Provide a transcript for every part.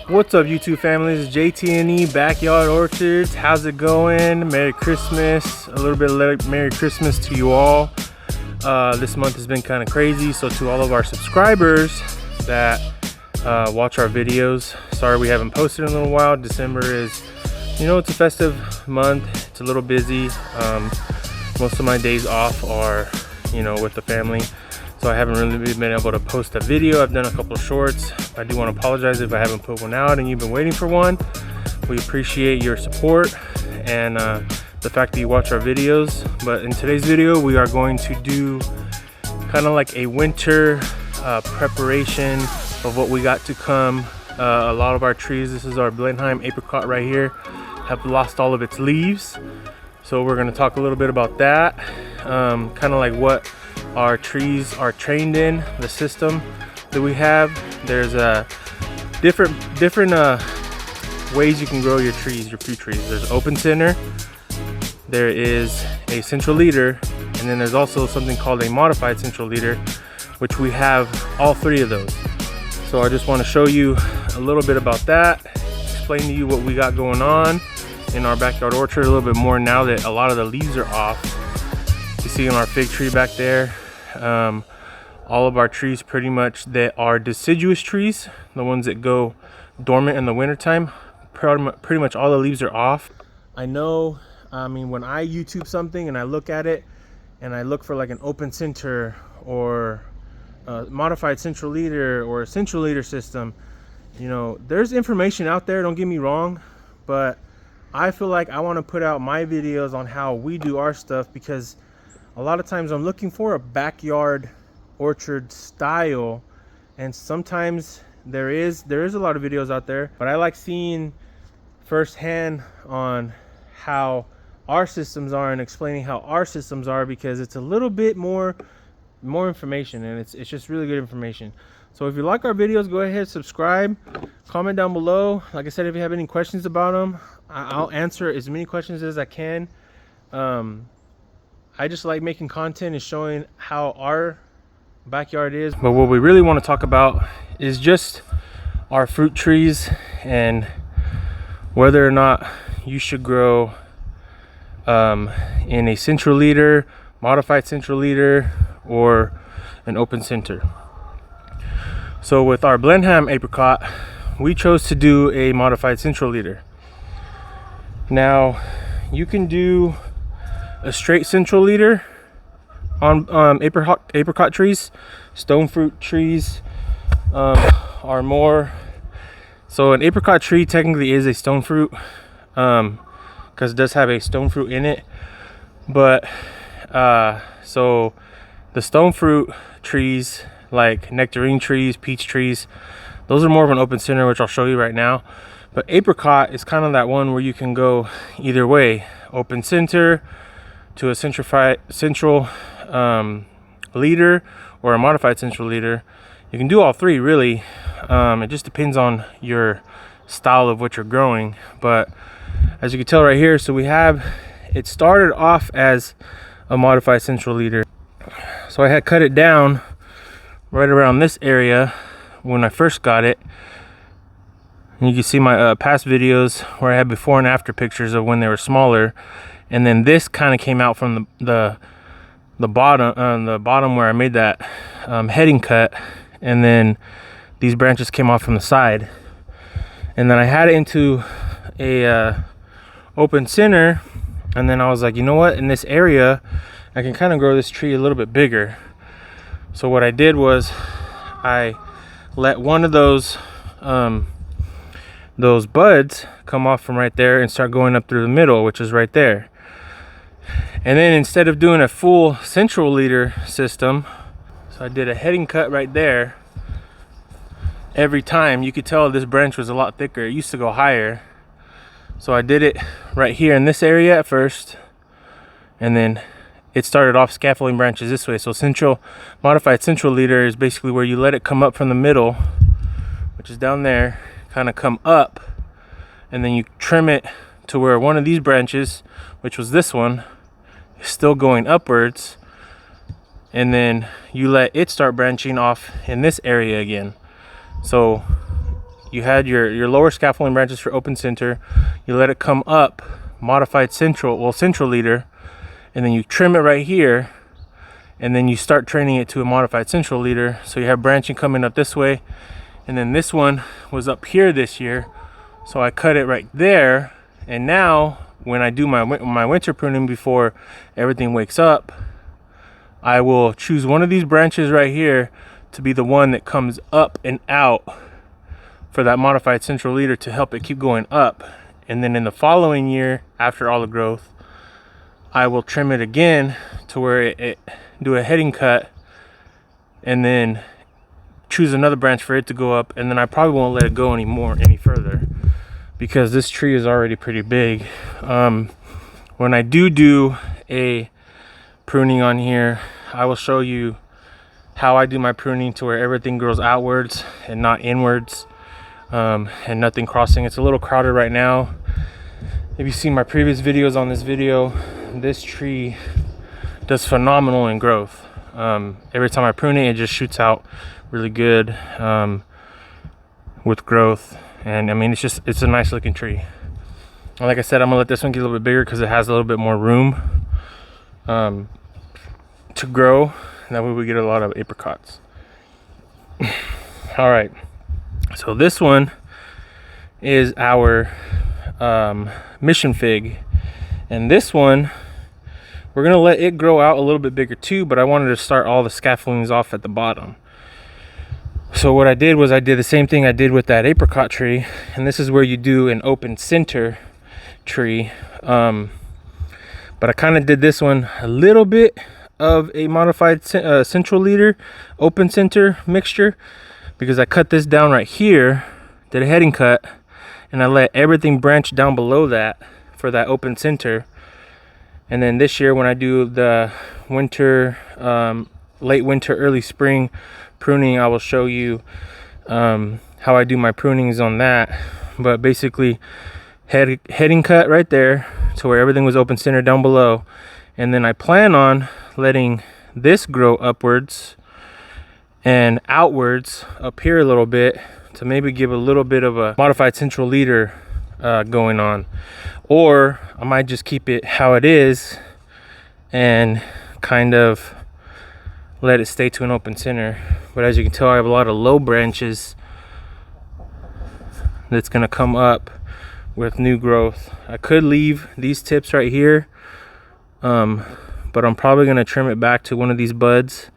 What's up, YouTube family? This is JT&E Backyard Orchards. How's it going? Merry Christmas. A little bit of Merry Christmas to you all. This month has been kind of crazy, so to all of our subscribers that watch our videos, sorry we haven't posted in a little while. December is, you know, it's a festive month. It's a little busy. Most of my days off are, you know, with the family, so I haven't really been able to post a video. I've done a couple of shorts. I do want to apologize if I haven't put one out and you've been waiting for one. We appreciate your support and the fact that you watch our videos. But in today's video, we are going to do kind of like a winter preparation of what we got to come. A lot of our trees, this is our Blenheim apricot right here, have lost all of its leaves. So we're going to talk a little bit about that, kind of like what our trees are trained in, the system that we have. There's different ways you can grow your trees, your fruit trees. There's open center, there is a central leader, and then there's also something called a modified central leader, which we have all three of those. So I just want to show you a little bit about that, explain to you what we got going on in our backyard orchard a little bit more now that a lot of the leaves are off. You see in our fig tree back there, all of our trees pretty much that are deciduous trees, the ones that go dormant in the wintertime, pretty much all the leaves are off. I know, I mean, when I YouTube something and I look at it and I look for like an open center or a modified central leader or a central leader system, you know, there's information out there, don't get me wrong, but I feel like I want to put out my videos on how we do our stuff, because a lot of times I'm looking for a backyard orchard style, and sometimes there is a lot of videos out there, but I like seeing firsthand on how our systems are and explaining how our systems are, because it's a little bit more information, and it's just really good information. So if you like our videos, go ahead, subscribe, comment down below. Like I said, if you have any questions about them, I'll answer as many questions as I can. I just like making content and showing how our backyard is. But what we really want to talk about is just our fruit trees and whether or not you should grow in a central leader, modified central leader, or an open center. So with our Blenheim apricot, we chose to do a modified central leader. Now you can do a straight central leader on apricot trees. Stone fruit trees are more, so an apricot tree technically is a stone fruit, because it does have a stone fruit in it. But so the stone fruit trees like nectarine trees, peach trees, those are more of an open center, which I'll show you right now. But apricot is kind of that one where you can go either way, open center to a central leader or a modified central leader. You can do all three really. It just depends on your style of what you're growing. But as you can tell right here, so we have, it started off as a modified central leader. So I had cut it down right around this area when I first got it. And you can see my past videos where I had before and after pictures of when they were smaller. And then this kind of came out from the bottom where I made that heading cut, and then these branches came off from the side. And then I had it into a open center, and then I was like, you know what, in this area I can kind of grow this tree a little bit bigger. So what I did was I let one of those buds come off from right there and start going up through the middle, which is right there. And then instead of doing a full central leader system, so I did a heading cut right there. Every time you could tell this branch was a lot thicker. It used to go higher. So I did it right here in this area at first, and then it started off scaffolding branches this way. So modified central leader is basically where you let it come up from the middle, which is down there, kind of come up, and then you trim it to where one of these branches, which was this one, is still going upwards, and then you let it start branching off in this area again. So you had your lower scaffolding branches for open center, you let it come up, modified central leader, and then you trim it right here, and then you start training it to a modified central leader. So you have branching coming up this way, and then this one was up here this year, so I cut it right there. And now when I do my winter pruning before everything wakes up, I will choose one of these branches right here to be the one that comes up and out for that modified central leader to help it keep going up. And then in the following year, after all the growth, I will trim it again to where it do a heading cut, and then choose another branch for it to go up. And then I probably won't let it go any further, because this tree is already pretty big. When I do a pruning on here, I will show you how I do my pruning to where everything grows outwards and not inwards, and nothing crossing. It's a little crowded right now. If you've seen my previous videos on this video, this tree does phenomenal in growth. Every time I prune it, it just shoots out really good with growth. And I mean, it's a nice looking tree. And like I said, I'm gonna let this one get a little bit bigger because it has a little bit more room to grow. That way we get a lot of apricots. All right, so this one is our mission fig, and this one we're gonna let it grow out a little bit bigger too, but I wanted to start all the scaffoldings off at the bottom. So what I did was I did the same thing I did with that apricot tree, and this is where you do an open center tree, but I kind of did this one a little bit of a modified central leader open center mixture, because I cut this down right here, did a heading cut, and I let everything branch down below that for that open center. And then this year when I do the winter, late winter, early spring pruning, I will show you how I do my prunings on that. But basically heading cut right there to where everything was open center down below, and then I plan on letting this grow upwards and outwards up here a little bit to maybe give a little bit of a modified central leader going on. Or I might just keep it how it is and kind of let it stay to an open center. But as you can tell, I have a lot of low branches that's gonna come up with new growth. I could leave these tips right here, but I'm probably gonna trim it back to one of these buds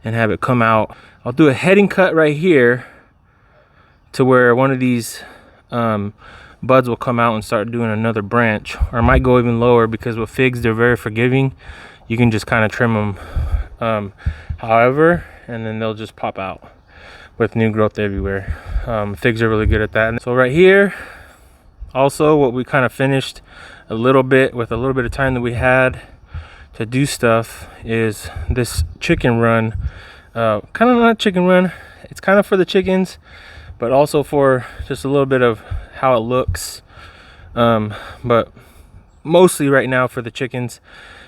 and have it come out. I'll do a heading cut right here to where one of these buds will come out and start doing another branch, or I might go even lower, because with figs they're very forgiving. You can just kind of trim them however, and then they'll just pop out with new growth everywhere. Figs are really good at that. And so right here also, what we kind of finished a little bit with a little bit of time that we had to do stuff is this chicken run. Kind of not chicken run, it's kind of for the chickens, but also for just a little bit of how it looks, but mostly right now for the chickens,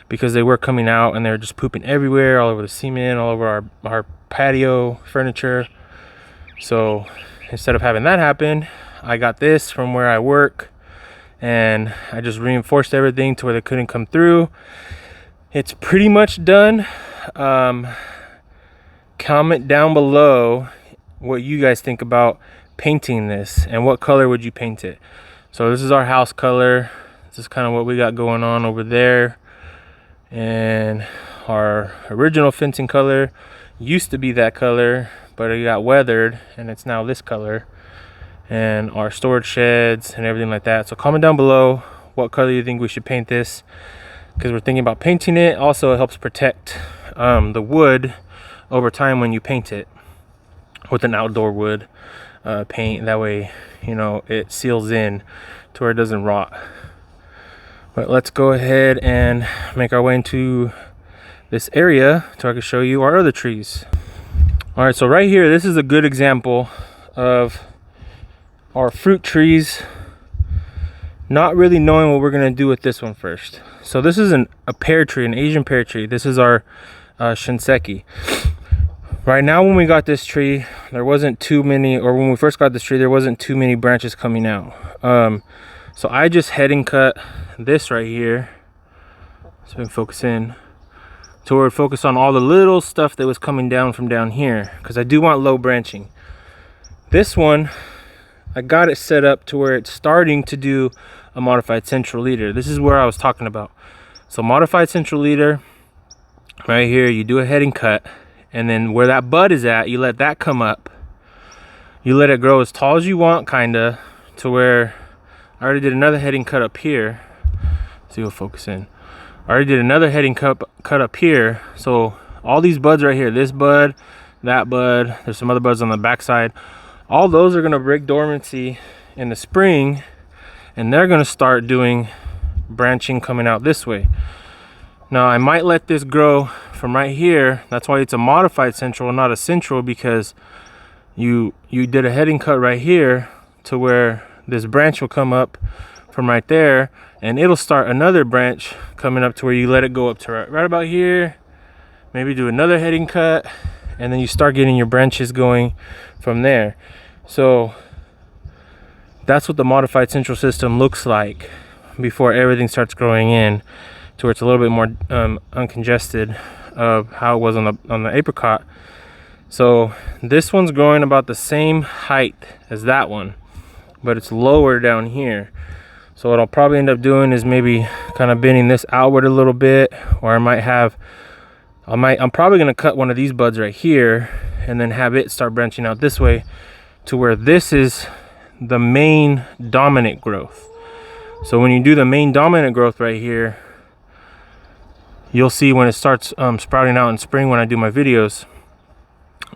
because they were coming out and they're just pooping everywhere, all over the cement, all over our patio furniture. So instead of having that happen, I got this from where I work, and I just reinforced everything to where they couldn't come through. It's pretty much done. Comment down below what you guys think about painting this and what color would you paint it. So this is our house color. This is kind of what we got going on over there, and our original fencing color used to be that color, but it got weathered and it's now this color, and our storage sheds and everything like that. So comment down below what color you think we should paint this, because we're thinking about painting it. Also, it helps protect the wood over time when you paint it with an outdoor wood paint. That way, you know, it seals in to where it doesn't rot. But let's go ahead and make our way into this area so I can show you our other trees. All right, so right here, this is a good example of our fruit trees not really knowing what we're gonna do with this one first. So this is a pear tree, an Asian pear tree. This is our Shinseki. Right now, when we got this tree, there wasn't too many, or when we first got this tree, there wasn't too many branches coming out. So I just heading cut this right here. So we can focus in to where it focus on all the little stuff that was coming down from down here, because I do want low branching. This one, I got it set up to where it's starting to do a modified central leader. This is where I was talking about. So modified central leader, right here, you do a heading cut, and then where that bud is at, you let that come up. You let it grow as tall as you want, kinda, to where I already did another heading cut up here. See, we'll focus in. I already did another heading cut up here. So all these buds right here, this bud, that bud, there's some other buds on the back side. All those are gonna break dormancy in the spring, and they're gonna start doing branching coming out this way. Now I might let this grow from right here. That's why it's a modified central, not a central, because you did a heading cut right here to where this branch will come up from right there, and it'll start another branch coming up to where you let it go up to right about here. Maybe do another heading cut, and then you start getting your branches going from there. So that's what the modified central system looks like before everything starts growing in, to where it's a little bit more uncongested of how it was on the apricot. So this one's growing about the same height as that one, but it's lower down here. So what I'll probably end up doing is maybe kind of bending this outward a little bit, or I'm probably gonna cut one of these buds right here and then have it start branching out this way to where this is the main dominant growth. So when you do the main dominant growth right here, you'll see when it starts sprouting out in spring when I do my videos,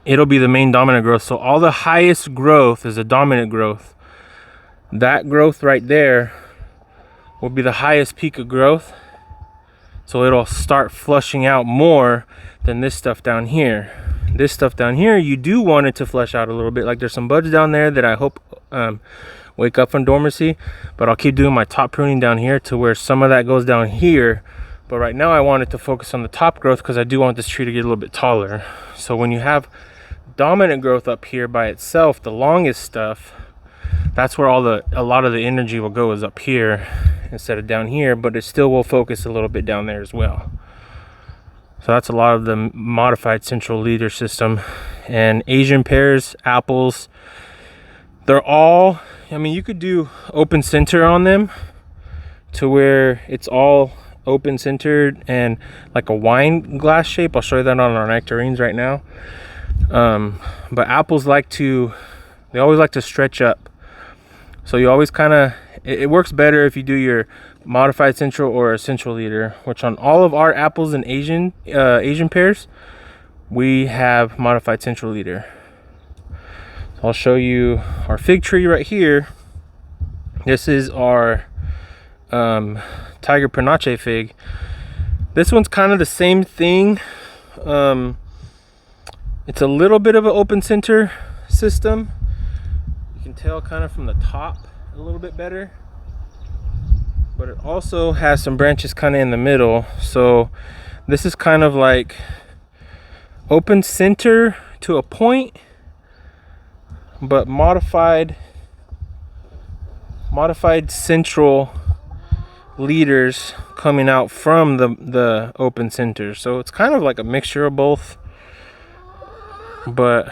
it'll be the main dominant growth. So all the highest growth is a dominant growth. That growth right there will be the highest peak of growth. So it'll start flushing out more than this stuff down here. This stuff down here, you do want it to flush out a little bit. Like there's some buds down there that I hope wake up from dormancy, but I'll keep doing my top pruning down here to where some of that goes down here. But right now I want it to focus on the top growth because I do want this tree to get a little bit taller. So when you have dominant growth up here by itself, the longest stuff, that's where a lot of the energy will go, is up here instead of down here, but it still will focus a little bit down there as well. So that's a lot of the modified central leader system. And Asian pears, apples, they're all, I mean, you could do open center on them to where it's all open centered and like a wine glass shape. I'll show you that on our nectarines right now. But apples they always like to stretch up. So you always kind of, it works better if you do your modified central or a central leader, which on all of our apples and Asian pears, we have modified central leader. So I'll show you our fig tree right here. This is our Tiger Panache fig. This one's kind of the same thing. It's a little bit of an open center system. You can tell kind of from the top a little bit better, but it also has some branches kind of in the middle. So this is kind of like open center to a point, but modified central leaders coming out from the open center. So it's kind of like a mixture of both. But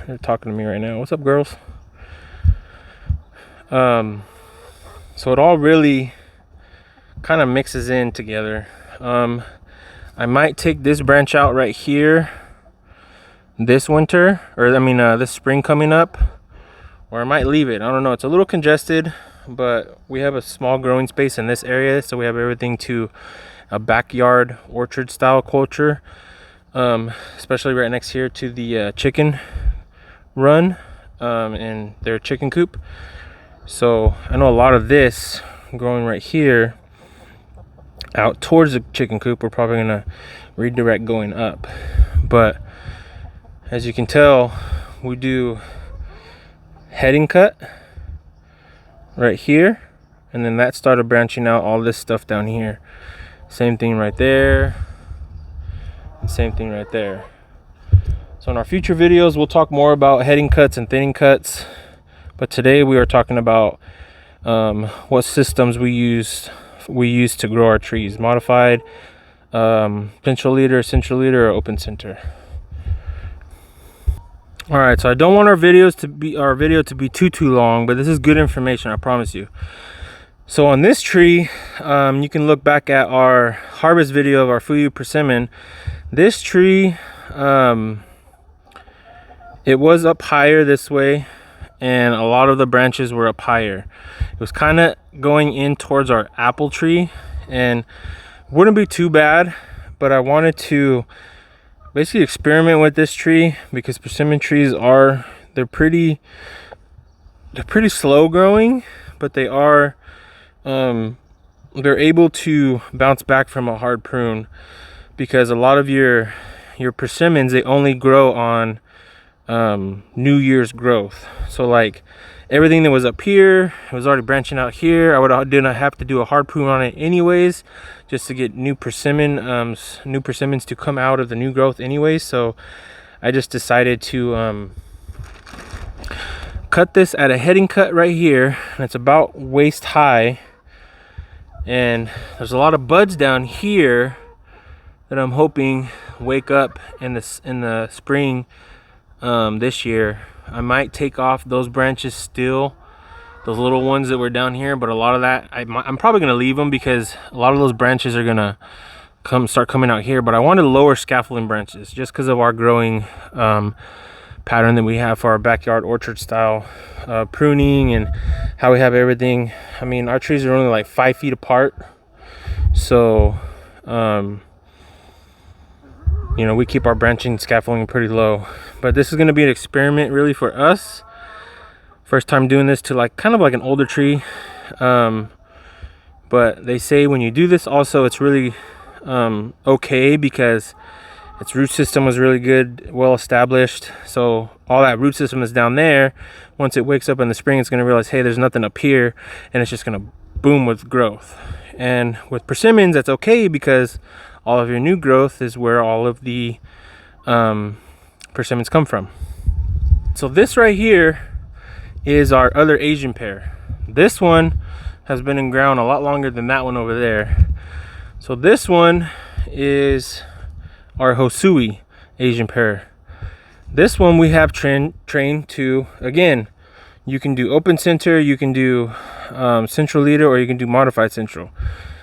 they're talking to me right now. What's up, girls? So it all really kind of mixes in together. I might take this branch out right here this winter, or this spring coming up, or I might leave it. I don't know. It's a little congested, but we have a small growing space in this area, so we have everything to a backyard orchard style culture, especially right next here to the chicken run and their chicken coop. So I know a lot of this growing right here out towards the chicken coop, we're probably gonna redirect going up. But as you can tell, we do heading cut right here, and then that started branching out all this stuff down here. Same thing right there, and same thing right there. So So in our future videos, we'll talk more about heading cuts and thinning cuts. But today we are talking about what systems we use to grow our trees: modified, central leader, or open center. All right, so I don't want our video to be too long, but this is good information, I promise you. So on this tree, you can look back at our harvest video of our Fuyu persimmon. This tree, it was up higher this way, and a lot of the branches were up higher. It was kind of going in towards our apple tree, and wouldn't be too bad, but I wanted to basically experiment with this tree because persimmon trees they're pretty slow growing, but they're able to bounce back from a hard prune, because a lot of your persimmons, they only grow on New Year's growth. So like everything that was up here, it was already branching out here. I didn't have to do a hard prune on it anyways, just to get new persimmons to come out of the new growth anyways. So I just decided to cut this at a heading cut right here, and it's about waist high, and there's a lot of buds down here that I'm hoping wake up in the spring this year. I might take off those branches still, those little ones that were down here, but a lot of that I'm probably gonna leave them because a lot of those branches are gonna start coming out here. But I wanted lower scaffolding branches just because of our growing pattern that we have for our backyard orchard style pruning, and how we have everything. I mean, our trees are only like 5 feet apart, so you know, we keep our branching scaffolding pretty low. But this is going to be an experiment really for us. First time doing this to like kind of like an older tree. But they say when you do this also, it's really okay, because its root system was really good, well established. So all that root system is down there. Once it wakes up in the spring, it's going to realize, hey, there's nothing up here, and it's just going to boom with growth. And with persimmons, that's okay, because all of your new growth is where all of the persimmons come from. So this right here is our other Asian pear. This one has been in ground a lot longer than that one over there. So this one is our Hosui Asian pear. This one we have trained to, again, you can do open center, you can do central leader, or you can do modified central.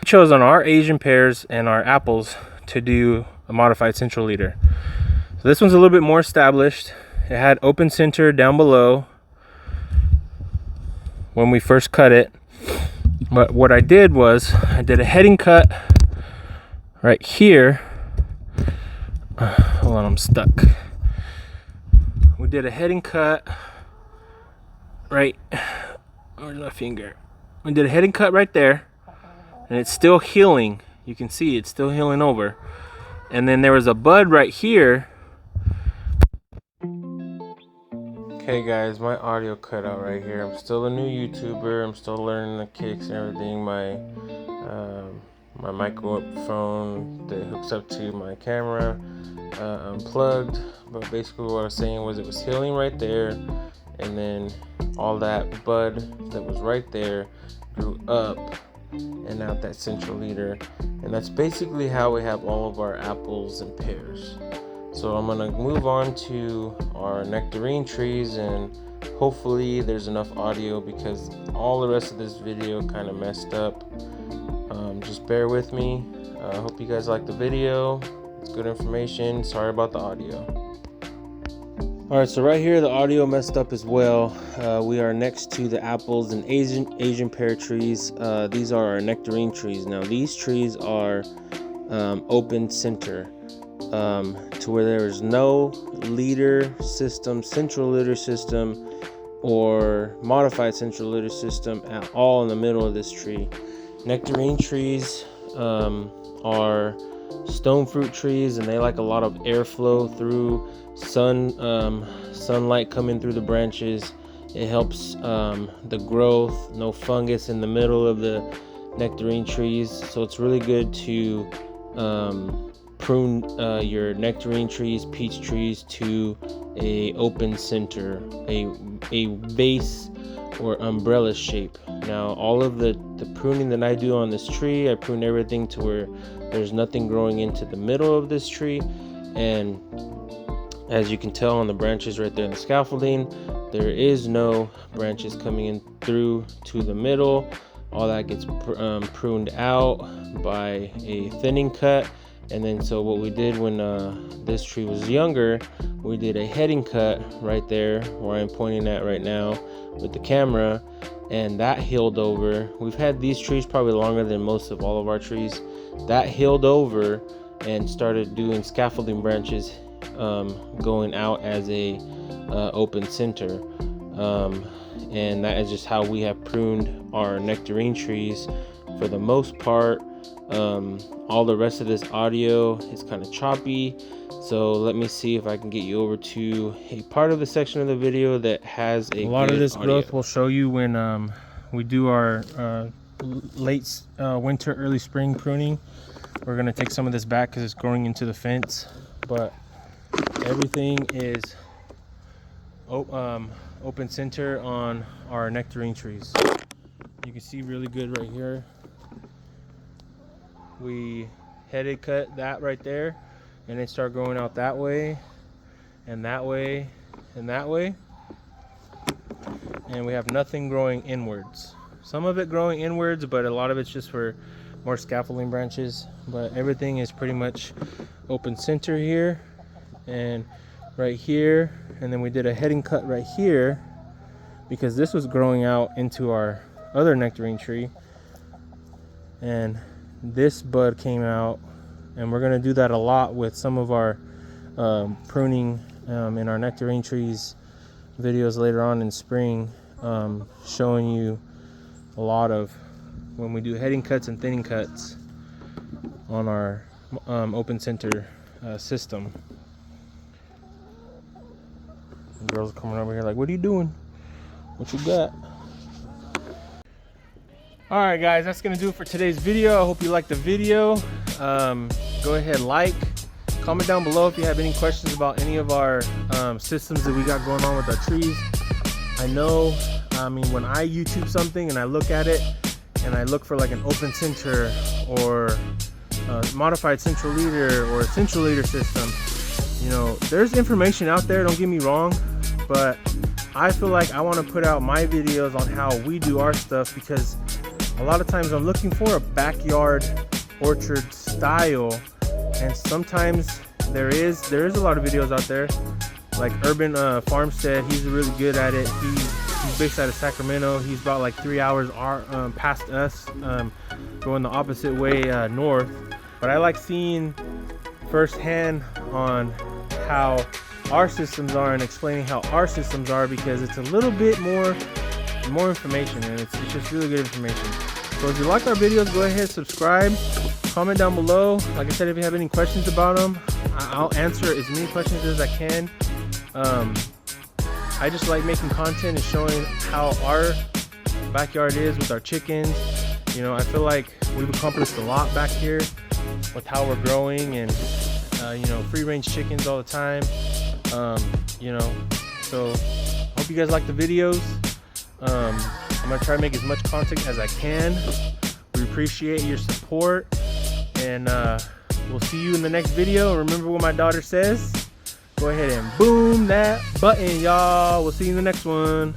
We chose on our Asian pears and our apples to do a modified central leader. So this one's a little bit more established. It had open center down below when we first cut it. But what I did was I did a heading cut right here. Hold on, I'm stuck. We did a heading cut right, where's my finger? We did a heading cut right there, and it's still healing. You can see it's still healing over. And then there was a bud right here. Okay guys, my audio cut out right here. I'm still a new YouTuber. I'm still learning the kicks and everything. My microphone that hooks up to my camera unplugged. But basically what I was saying was it was healing right there, and then all that bud that was right there grew up and out that central leader. And that's basically how we have all of our apples and pears. So I'm gonna move on to our nectarine trees, and hopefully there's enough audio because all the rest of this video kind of messed up. Just bear with me. I hope you guys like the video. It's good information. Sorry about the audio. Alright, so right here the audio messed up as well. We are next to the apples and Asian pear trees. These are our nectarine trees. Now these trees are open center, to where there is no leader system, central leader system, or modified central leader system at all in the middle of this tree. Nectarine trees are stone fruit trees, and they like a lot of airflow through sunlight coming through the branches. It helps the growth, no fungus in the middle of the nectarine trees, so it's really good to prune your nectarine trees, peach trees to a open center, a base or umbrella shape. Now all of the pruning that I do on this tree, I prune everything to where there's nothing growing into the middle of this tree. And as you can tell on the branches right there in the scaffolding, there is no branches coming in through to the middle. All that gets pruned out by a thinning cut. And then so what we did when this tree was younger, we did a heading cut right there where I'm pointing at right now with the camera, and that healed over. We've had these trees probably longer than most of all of our trees. That healed over and started doing scaffolding branches going out as a open center, and that is just how we have pruned our nectarine trees for the most part. All the rest of this audio is kind of choppy, so let me see if I can get you over to a part of the section of the video that has a lot of this audio. Growth we'll show you when we do our late winter, early spring pruning. We're going to take some of this back because it's growing into the fence, but everything is open center on our nectarine trees. You can see really good right here. We headed cut that right there, and then start growing out that way and that way and that way, and we have nothing growing inwards. Some of it growing inwards, but a lot of it's just for more scaffolding branches. But everything is pretty much open center here and right here. And then we did a heading cut right here because this was growing out into our other nectarine tree, and this bud came out. And we're going to do that a lot with some of our pruning in our nectarine trees videos later on in spring, showing you a lot of when we do heading cuts and thinning cuts on our open center system. The girls are coming over here like, what are you doing? What you got? All right, guys, that's gonna do it for today's video. I hope you liked the video. Go ahead, comment down below if you have any questions about any of our systems that we got going on with our trees. I know, when I YouTube something and I look at it and I look for like an open center or a modified central leader or a central leader system, you know, there's information out there, don't get me wrong, but I feel like I want to put out my videos on how we do our stuff, because a lot of times I'm looking for a backyard orchard style, and sometimes there is a lot of videos out there like Urban Farmstead. He's really good at it. He's based out of Sacramento. He's about like 3 hours past us, going the opposite way north. But I like seeing firsthand on how our systems are and explaining how our systems are, because it's a little bit more information, and it's just really good information. So if you like our videos, go ahead, subscribe, comment down below. Like I said, if you have any questions about them, I'll answer as many questions as I can. I just like making content and showing how our backyard is with our chickens. You know, I feel like we've accomplished a lot back here with how we're growing, and you know, free range chickens all the time. You know, so hope you guys like the videos. I'm gonna try to make as much content as I can. We appreciate your support, and we'll see you in the next video. Remember what my daughter says, go ahead and boom that button, y'all. We'll see you in the next one.